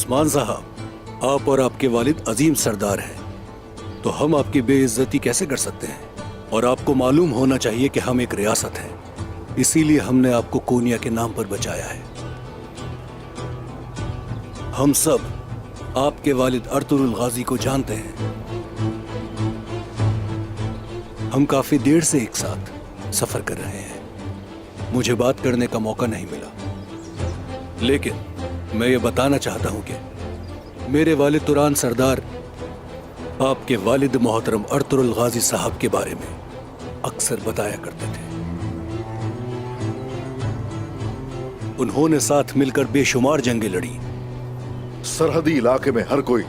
उस्मान साहब, आप और आपके वालिद अजीम सरदार हैं, तो हम आपकी बेइज्जती कैसे कर सकते हैं? और आपको मालूम होना चाहिए कि हम एक रियासत हैं, इसीलिए हमने आपको कोनिया के नाम पर बचाया है। हम सब आपके वालिद अर्तुगरुल गाजी को जानते हैं। हम काफी देर से एक साथ सफर कर रहे हैं। मुझे बात करने का मौका नहीं मिला, लेकिन मैं ये बताना चाहता हूं कि मेरे वालिद तुरान सरदार आपके वालिद मोहतरम अर्तुगरुल गाजी साहब के बारे में अक्सर बताया करते थे। उन्होंने साथ मिलकर बेशुमार जंगें लड़ी। सरहदी इलाके में हर कोई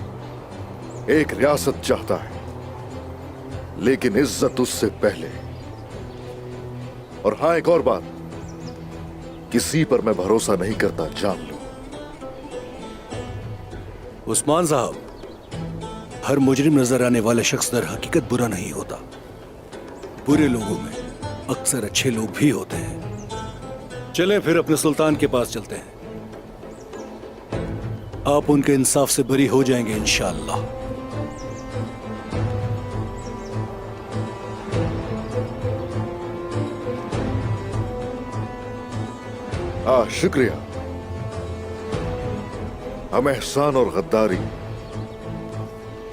एक रियासत चाहता है, लेकिन इज्जत उससे पहले। और हां, एक और बात, किसी पर मैं भरोसा नहीं करता, जान लो। उस्मान साहब, हर मुजरिम नजर आने वाला शख्स दर हकीकत बुरा नहीं होता। बुरे लोगों में अक्सर अच्छे लोग भी होते हैं। चलें फिर अपने सुल्तान के पास चलते हैं। आप उनके इंसाफ से बरी हो जाएंगे इंशाअल्लाह। शुक्रिया। हम एहसान और गद्दारी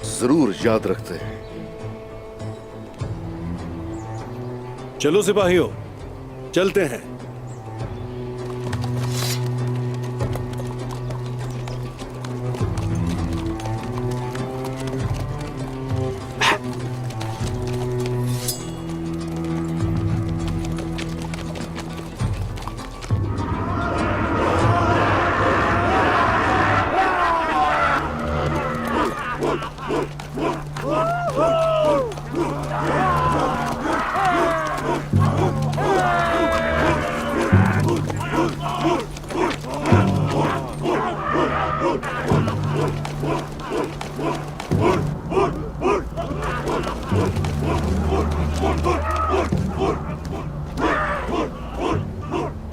जरूर याद रखते हैं। चलो सिपाहियों, चलते हैं।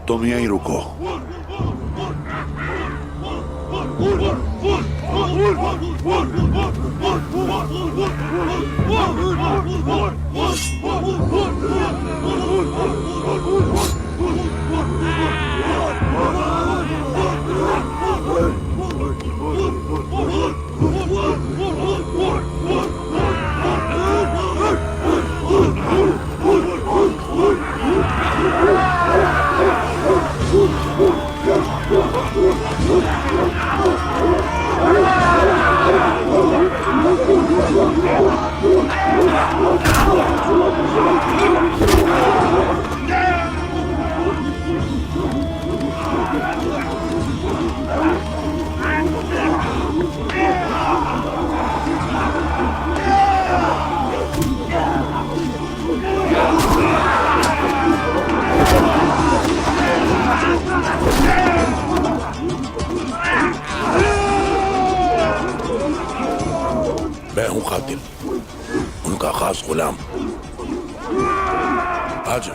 तुम यहीं रुको। मैं हूं कातिल, उनका खास गुलाम। आज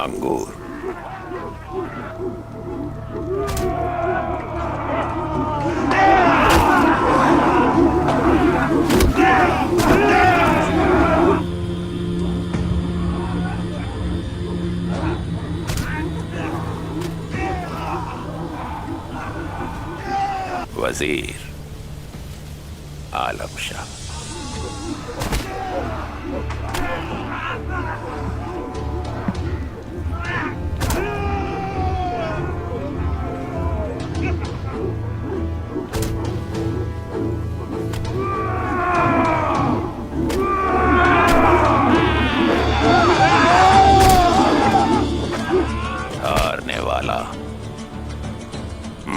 अंगूर वजीर आलम शाह। हारने वाला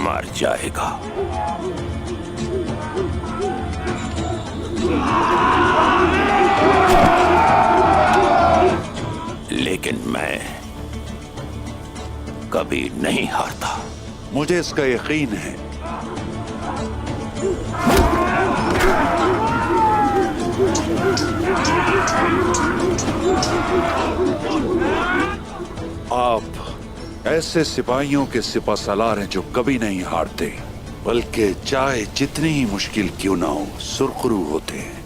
मर जाएगा। लेकिन मैं कभी नहीं हारता। मुझे इसका यकीन है। आप ऐसे सिपाहियों के सिपा सलार हैं जो कभी नहीं हारते, बल्कि चाहे जितनी ही मुश्किल क्यों ना हो सुरखरू होते हैं।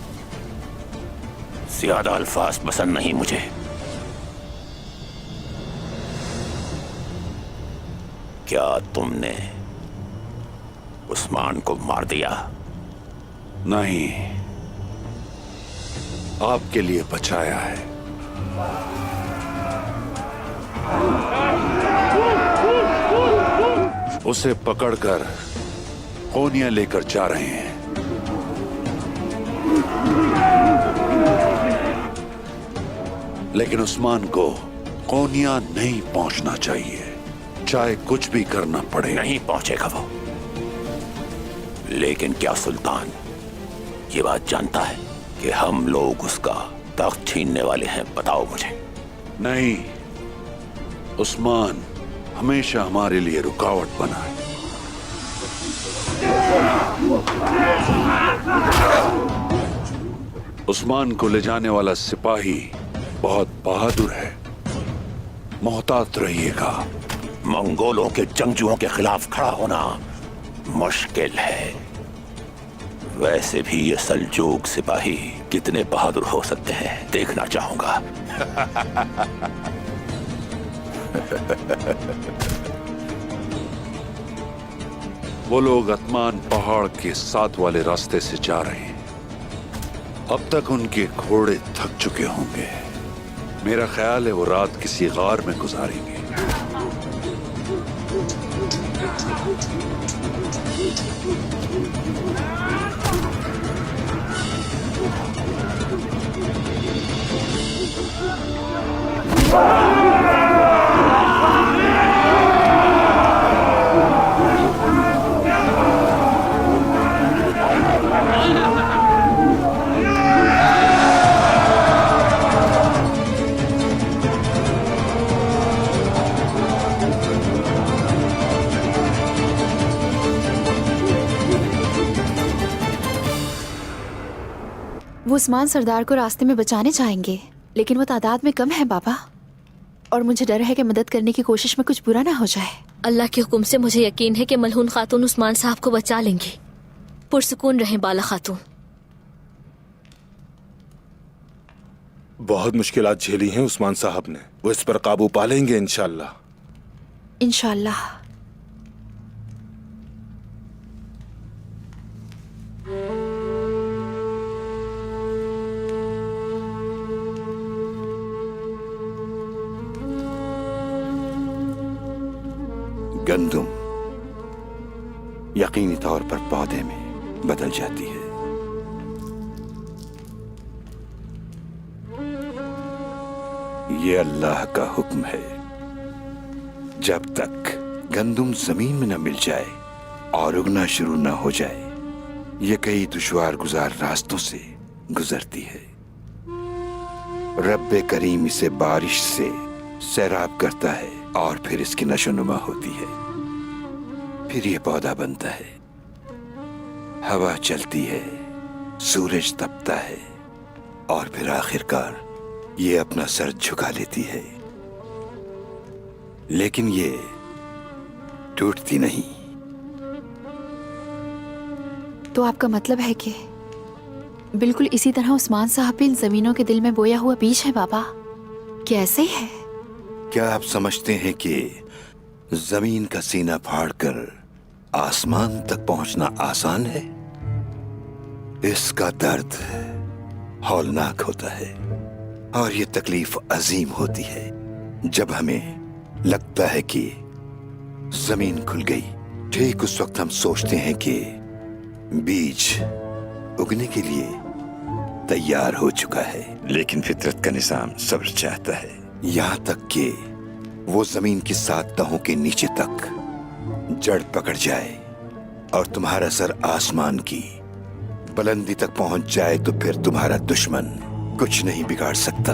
ज्यादा अल्फाज पसंद नहीं मुझे। क्या तुमने उस्मान को मार दिया? नहीं, आपके लिए बचाया है। उसे पकड़कर कोनिया लेकर जा रहे हैं। लेकिन उस्मान को कोनिया नहीं पहुंचना चाहिए, चाहे कुछ भी करना पड़े। नहीं पहुंचेगा वो। लेकिन क्या सुल्तान ये बात जानता है कि हम लोग उसका तख्त छीनने वाले हैं? बताओ मुझे। नहीं, उस्मान हमेशा हमारे लिए रुकावट बना है। उस्मान को ले जाने वाला सिपाही बहुत बहादुर है। मोहतात रहिएगा। मंगोलों के जंगजुओं के खिलाफ खड़ा होना मुश्किल है। वैसे भी ये सल्जूक सिपाही कितने बहादुर हो सकते हैं देखना चाहूंगा। वो लोग अतमान पहाड़ के साथ वाले रास्ते से जा रहे हैं। अब तक उनके घोड़े थक चुके होंगे। मेरा ख्याल है वो रात किसी गार में गुजारेंगे। वो उस्मान सरदार को रास्ते में बचाने जाएंगे, लेकिन वो तादाद में कम है बाबा, और मुझे डर है कि मदद करने की कोशिश में कुछ बुरा ना हो जाए। अल्लाह के हुक्म से मुझे यकीन है कि मलहून खातून उस्मान साहब को बचा लेंगी। पुरसुकून रहें बाला खातून। बहुत मुश्किलात झेली हैं उस्मान साहब ने, वो इस पर काबू पा लेंगे इंशाअल्लाह। इंशाअल्लाह। गंदुम यकीनी तौर पर पौधे में बदल जाती है। ये अल्लाह का हुक्म है। जब तक गंदुम जमीन में न मिल जाए और उगना शुरू न हो जाए, ये कई दुश्वार गुजार रास्तों से गुजरती है। रब्बे करीम इसे बारिश से सैराब करता है और फिर इसकी नशोनुमा होती है। फिर ये पौधा बनता है, हवा चलती है, सूरज तपता है और फिर आखिरकार ये अपना सर झुका लेती है। लेकिन ये टूटती नहीं। तो आपका मतलब है कि बिल्कुल इसी तरह उस्मान साहब भी इन जमीनों के दिल में बोया हुआ बीज है बाबा? कैसे है? क्या आप समझते हैं कि जमीन का सीना फाड़कर आसमान तक पहुंचना आसान है? इसका दर्द हौलनाक होता है और ये तकलीफ अजीम होती है जब हमें लगता है कि जमीन खुल गई। ठीक उस वक्त हम सोचते हैं कि बीज उगने के लिए तैयार हो चुका है, लेकिन फितरत का निजाम सब्र चाहता है, यहां तक कि वो जमीन की 7 तहों के नीचे तक जड़ पकड़ जाए और तुम्हारा सर आसमान की बुलंदी तक पहुंच जाए तो फिर तुम्हारा दुश्मन कुछ नहीं बिगाड़ सकता।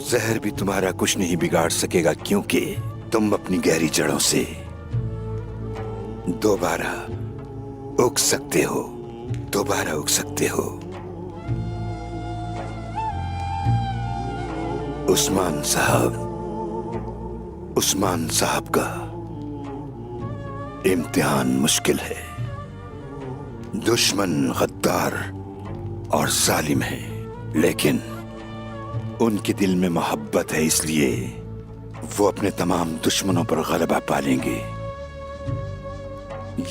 जहर भी तुम्हारा कुछ नहीं बिगाड़ सकेगा, क्योंकि तुम अपनी गहरी जड़ों से दोबारा उग सकते हो, दोबारा उग सकते हो। उस्मान साहब का इम्तिहान मुश्किल है। दुश्मन गद्दार और जालिम है, लेकिन उनके दिल में मोहब्बत है, इसलिए वो अपने तमाम दुश्मनों पर गलबा पालेंगे।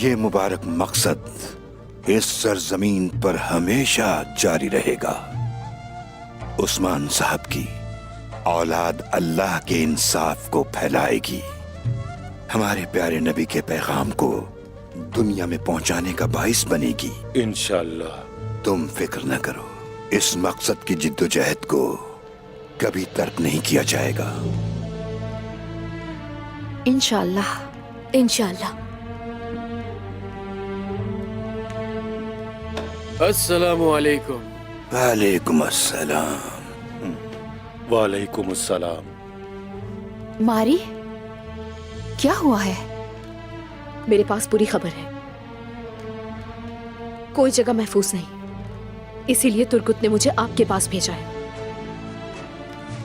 ये मुबारक मकसद इस सरजमीन पर हमेशा जारी रहेगा। उस्मान साहब की औलाद अल्लाह के इंसाफ को फैलाएगी, हमारे प्यारे नबी के पैगाम को दुनिया में पहुंचाने का बाइस बनेगी। इंशाअल्लाह। तुम फिक्र न करो, इस मकसद की जिद्दोजहद को कभी तर्क नहीं किया जाएगा। इंशाअल्लाह। इंशाल्लाह। अस्सलामु अलैकुम। वालेकुम अस्सलाम। वालेकुम अस्सलाम। मारी, क्या हुआ है? मेरे पास पूरी खबर है। कोई जगह महफूज नहीं, इसीलिए तुर्गुत ने मुझे आपके पास भेजा है।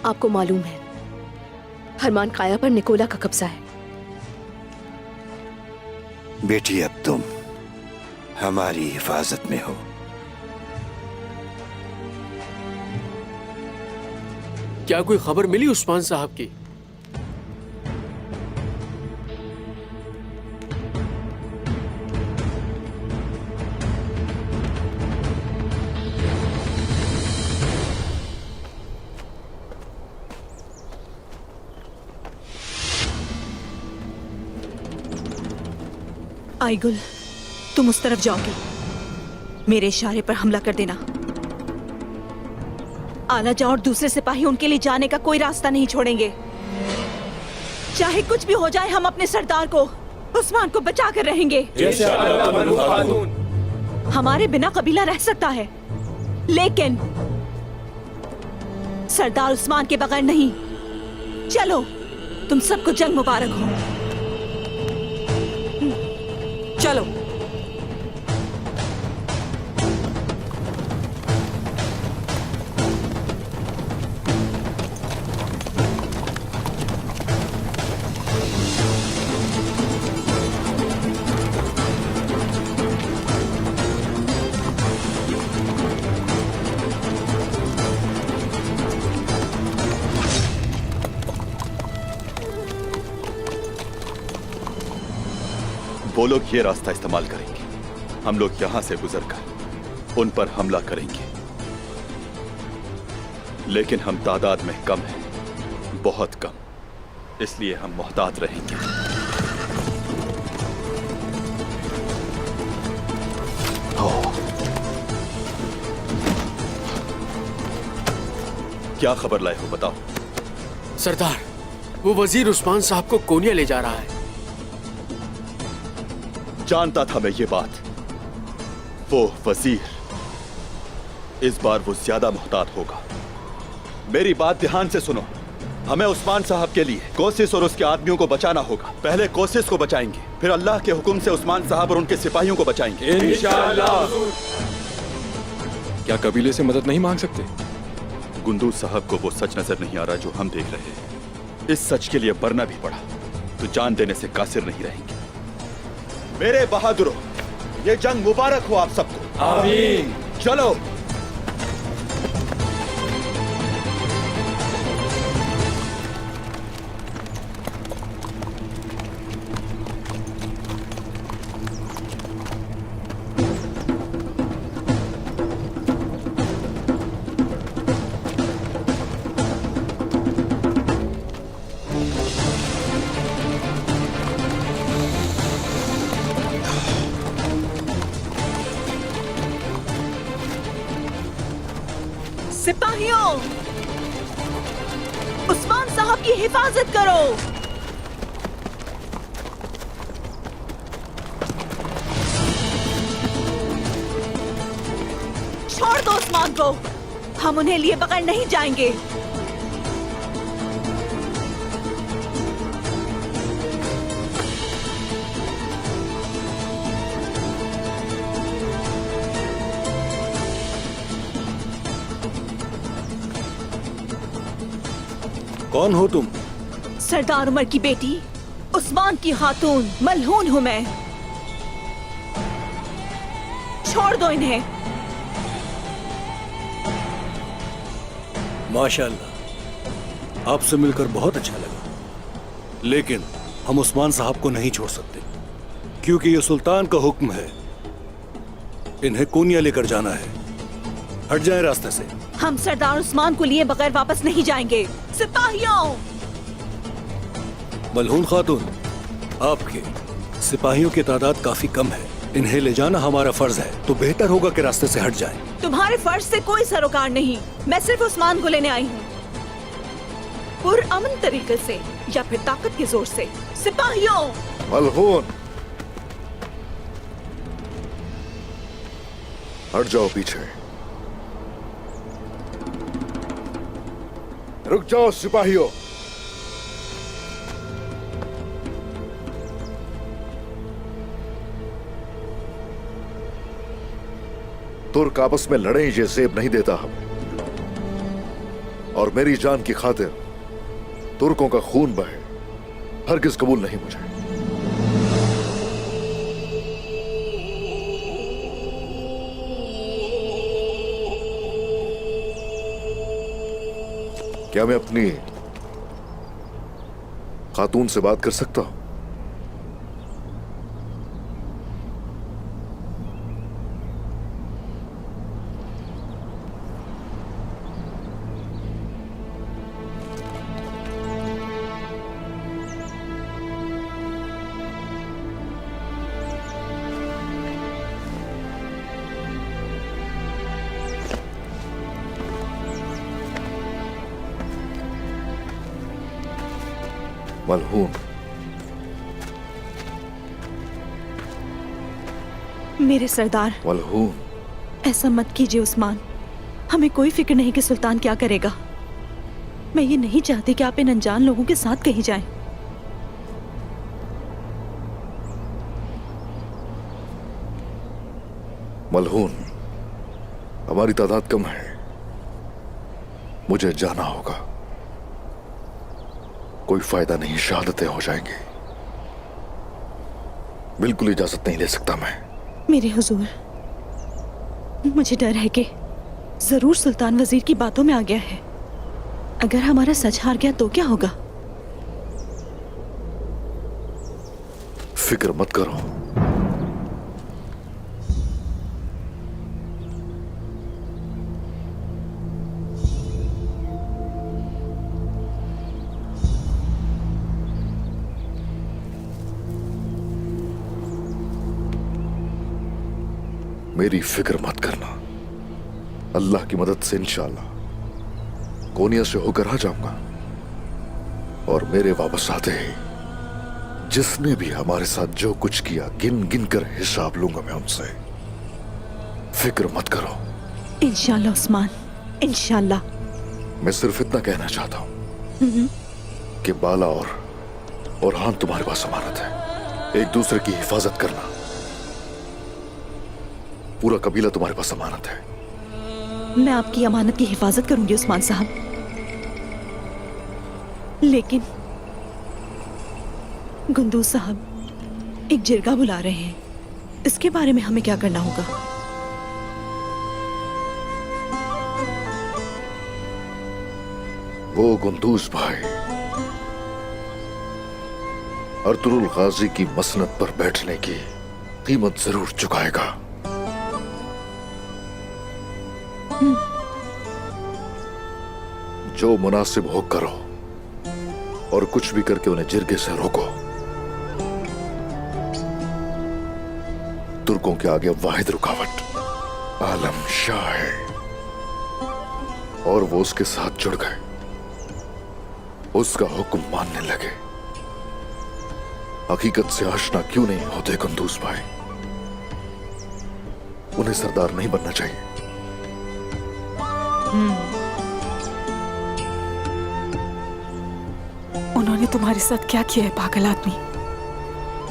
आपको मालूम है, हरमान काया पर निकोला का कब्जा है। बेटी, अब तुम हमारी हिफाजत में हो। क्या कोई खबर मिली उस्मान साहब की? आईगुल, तुम उस तरफ जाओगे, मेरे इशारे पर हमला कर देना। आलाजा और दूसरे सिपाही उनके लिए जाने का कोई रास्ता नहीं छोड़ेंगे। चाहे कुछ भी हो जाए, हम अपने सरदार को, उस्मान को बचा कर रहेंगे। हमारे बिना कबीला रह सकता है, लेकिन सरदार उस्मान के बगैर नहीं। चलो, तुम सबको जंग मुबारक हो। चलो। वो लोग ये रास्ता इस्तेमाल करेंगे, हम लोग यहां से गुजरकर उन पर हमला करेंगे। लेकिन हम तादाद में कम हैं, बहुत कम, इसलिए हम मोहतात रहेंगे। क्या खबर लाए हो, बताओ। सरदार, वो वजीर उस्मान साहब को कोनिया ले जा रहा है। जानता था मैं ये बात। वो वजीर इस बार वो ज्यादा मुहतात होगा। मेरी बात ध्यान से सुनो। हमें उस्मान साहब के लिए कोशिश और उसके आदमियों को बचाना होगा। पहले कोशिश को बचाएंगे, फिर अल्लाह के हुक्म से उस्मान साहब और उनके सिपाहियों को बचाएंगे इंशाअल्लाह। क्या कबीले से मदद नहीं मांग सकते? गुंदू साहब को वो सच नजर नहीं आ रहा जो हम देख रहे हैं। इस सच के लिए मरना भी पड़ा तो जान देने से कासिर नहीं रहेंगे। मेरे बहादुरों, ये जंग मुबारक हो आप सबको। आमीन। चलो। सिपाहियों, उस्मान साहब की हिफाजत करो। छोड़ दो उस्मान को, हम उन्हें लिए बगैर नहीं जाएंगे। कौन हो तुम? सरदार उमर की बेटी, उस्मान की खातून मलहून हूं मैं। छोड़ दो इन्हें। माशाअल्लाह, आपसे मिलकर बहुत अच्छा लगा, लेकिन हम उस्मान साहब को नहीं छोड़ सकते, क्योंकि ये सुल्तान का हुक्म है। इन्हें कोनिया लेकर जाना है। हट जाएं रास्ते से। हम सरदार उस्मान को लिए बगैर वापस नहीं जाएंगे। सिपाहियों! मलहून खातून, आपके सिपाहियों की तादाद काफी कम है, इन्हें ले जाना हमारा फर्ज है, तो बेहतर होगा कि रास्ते से हट जाएं। तुम्हारे फर्ज से कोई सरोकार नहीं। मैं सिर्फ उस्मान को लेने आई हूँ, पुरअमन तरीके से या फिर ताकत के जोर से। सिपाहियों! मलहून, हट जाओ पीछे। रुक जाओ सिपाहियों। तुर्क आपस में लड़े ये जेब नहीं देता हमें, और मेरी जान की खातिर तुर्कों का खून बहे हरगिज कबूल नहीं मुझे। क्या मैं अपनी खातून से बात कर सकता हूं? मलहून, मेरे सरदार। मलहून, ऐसा मत कीजिए उस्मान। हमें कोई फिक्र नहीं कि सुल्तान क्या करेगा। मैं ये नहीं चाहती कि आप इन अनजान लोगों के साथ कहीं जाएं। मलहून, हमारी तादाद कम है, मुझे जाना होगा। कोई फायदा नहीं, शहादतें हो जाएंगी। बिल्कुल इजाजत नहीं दे सकता मैं। मेरे हुजूर, मुझे डर है कि जरूर सुल्तान वजीर की बातों में आ गया है। अगर हमारा सच हार गया तो क्या होगा? फिक्र मत करो। मेरी फिक्र मत करना। अल्लाह की मदद से इंशाअल्लाह कोनिया से होकर आ जाऊंगा, और मेरे वापस आते ही जिसने भी हमारे साथ जो कुछ किया गिन गिन कर हिसाब लूंगा मैं उनसे। फिक्र मत करो। इंशाअल्लाह उस्मान, इंशाअल्लाह। मैं सिर्फ इतना कहना चाहता हूं कि बाला और हान तुम्हारे पास अमानत है। एक दूसरे की हिफाजत करना। पूरा कबीला तुम्हारे पास अमानत है। मैं आपकी अमानत की हिफाजत करूंगी उस्मान साहब, लेकिन गुंदूज साहब एक जिरगा बुला रहे हैं। इसके बारे में हमें क्या करना होगा? वो गुंदूज भाई अर्तुरुल गाजी की मसनद पर बैठने की कीमत जरूर चुकाएगा। जो मुनासिब हो करो, और कुछ भी करके उन्हें जिरगे से रोको। तुर्कों के आगे वाहिद रुकावट आलम शाह है। और वो उसके साथ जुड़ गए, उसका हुक्म मानने लगे। हकीकत से आशना क्यों नहीं होते कुंदूस भाई? उन्हें सरदार नहीं बनना चाहिए। उन्होंने तुम्हारे साथ क्या किया है पागल आदमी?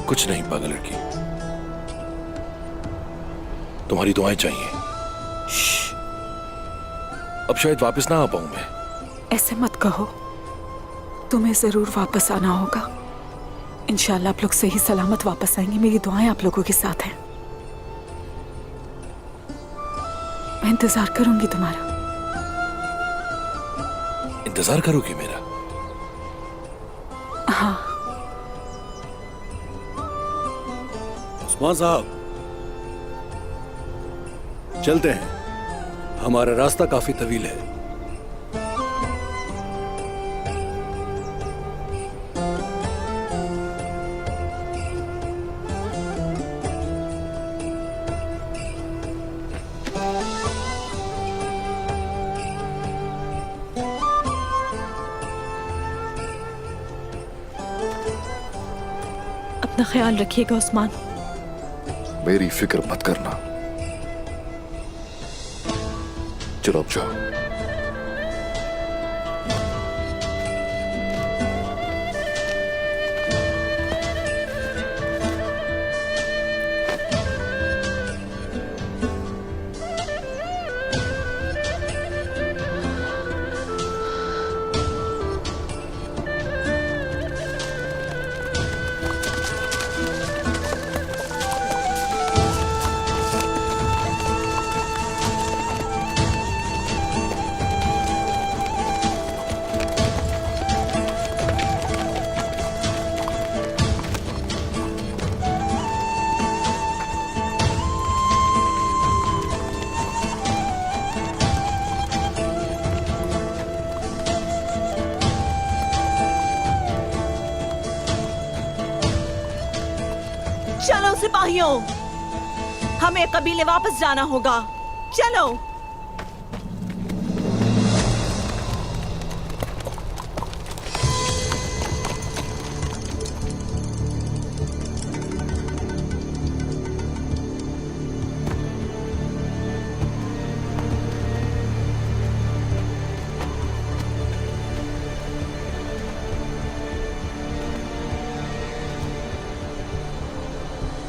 कुछ नहीं पागल लड़की, तुम्हारी दुआएं चाहिए। अब शायद वापस ना आ पाऊं मैं। ऐसे मत कहो, तुम्हें जरूर वापस आना होगा। इंशाल्लाह आप लोग सही सलामत वापस आएंगे। मेरी दुआएं आप लोगों के साथ हैं। मैं इंतजार करूंगी तुम्हारा। इंतजार करोगी मेरा? हाँ। उस्मान साहब, चलते हैं, हमारा रास्ता काफी तवील है। अपना ख्याल रखिएगा उस्मान। मेरी फिक्र मत करना। चलो अब जाओ। चलो सिपाहियों, हमें कबीले वापस जाना होगा। चलो।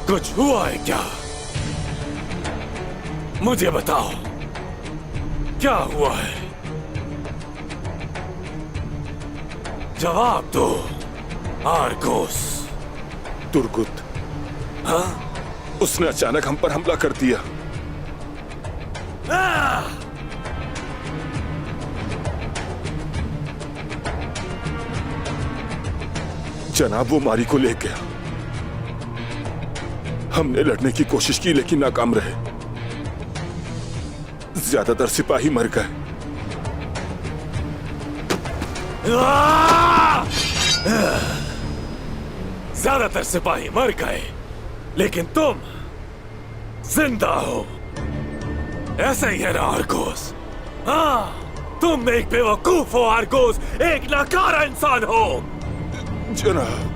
कुछ हुआ है क्या? मुझे बताओ, क्या हुआ है? जवाब दो आर्गोस। तुर्गुत, हाँ, उसने अचानक हम पर हमला कर दिया। जनाब, वो मारी को ले गया। हमने लड़ने की कोशिश की लेकिन नाकाम रहे। ज्यादातर सिपाही मर गए। ज्यादातर सिपाही मर गए, लेकिन तुम जिंदा हो। ऐसा ही है ना आर्गोस? हाँ, तुम एक बेवकूफ हो आर्गोस, एक नाकारा इंसान हो। जनाब,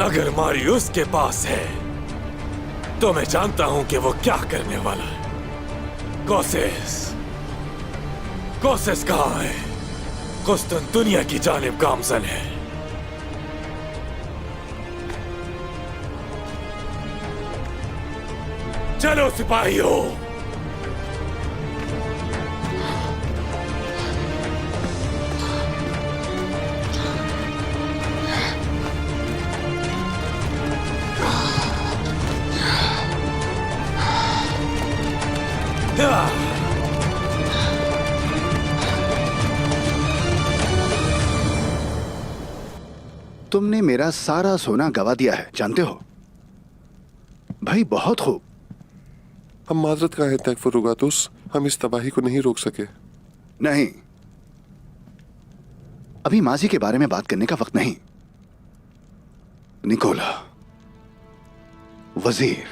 अगर मारियुस के पास है तो मैं जानता हूं कि वो क्या करने वाला है। कोसेस कहां है? कुस्तुनतुनिया की जानिब गामजन है। चलो सिपाहियों, तुमने मेरा सारा सोना गवा दिया है, जानते हो? भाई बहुत खूब। हम माजरत का है फुरुगातुस, हम इस तबाही को नहीं रोक सके। नहीं, अभी माजी के बारे में बात करने का वक्त नहीं। निकोला, वजीर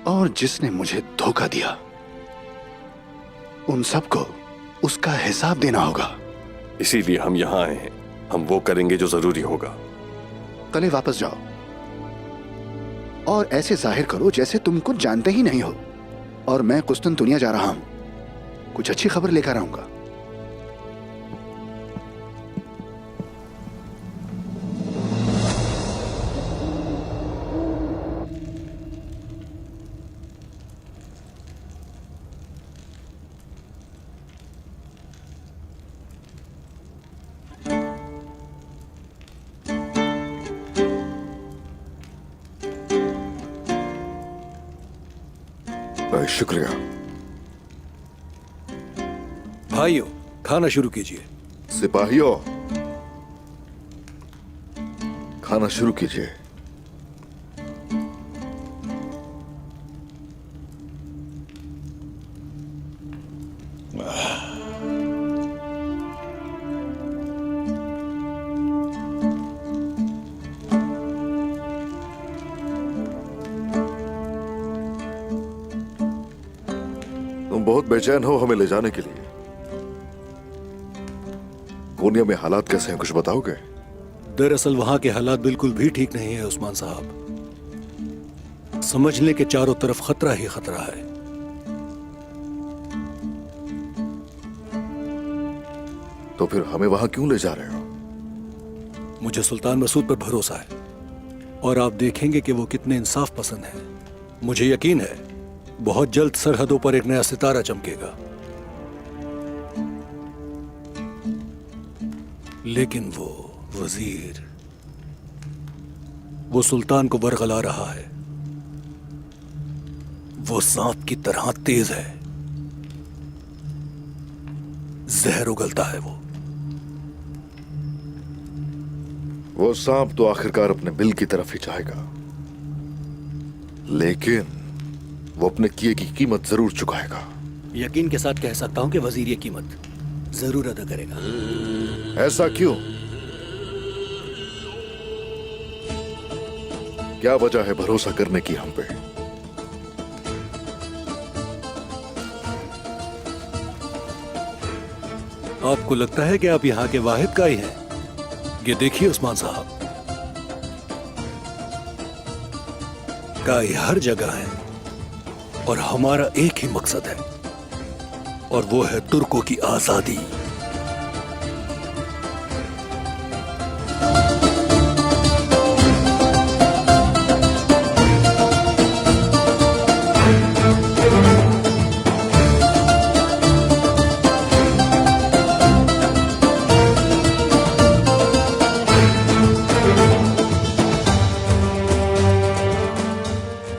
और जिसने मुझे धोखा दिया, उन सबको उसका हिसाब देना होगा। इसीलिए हम यहाँ आए हैं। हम वो करेंगे जो जरूरी होगा। कल वापस जाओ और ऐसे जाहिर करो जैसे तुम कुछ जानते ही नहीं हो। और मैं कुस्तुनतुनिया जा रहा हूं, कुछ अच्छी खबर लेकर आऊंगा। शुक्रिया। भाइयों, खाना शुरू कीजिए। सिपाहियों, खाना शुरू कीजिए। तुम बहुत बेचैन हो हमें ले जाने के लिए। कोनिया में हालात कैसे हैं, कुछ बताओगे? दरअसल वहां के हालात बिल्कुल भी ठीक नहीं है उस्मान साहब। समझ लें कि चारों तरफ खतरा ही खतरा है। तो फिर हमें वहां क्यों ले जा रहे हो? मुझे सुल्तान मसूद पर भरोसा है और आप देखेंगे कि वो कितने इंसाफ पसंद हैं। मुझे यकीन है बहुत जल्द सरहदों पर एक नया सितारा चमकेगा। लेकिन वो वजीर, वो सुल्तान को बरगला रहा है। वो सांप की तरह तेज है, जहर उगलता है वो सांप तो आखिरकार अपने बिल की तरफ ही जाएगा, लेकिन वो अपने किए की कीमत जरूर चुकाएगा। यकीन के साथ कह सकता हूं कि वजीर ये कीमत जरूर अदा करेगा। ऐसा क्यों? क्या वजह है भरोसा करने की हम पे? आपको लगता है कि आप यहां के वाहिद का ही हैं? ये देखिए उस्मान साहब, काई हर जगह है और हमारा एक ही मकसद है और वो है तुर्कों की आजादी।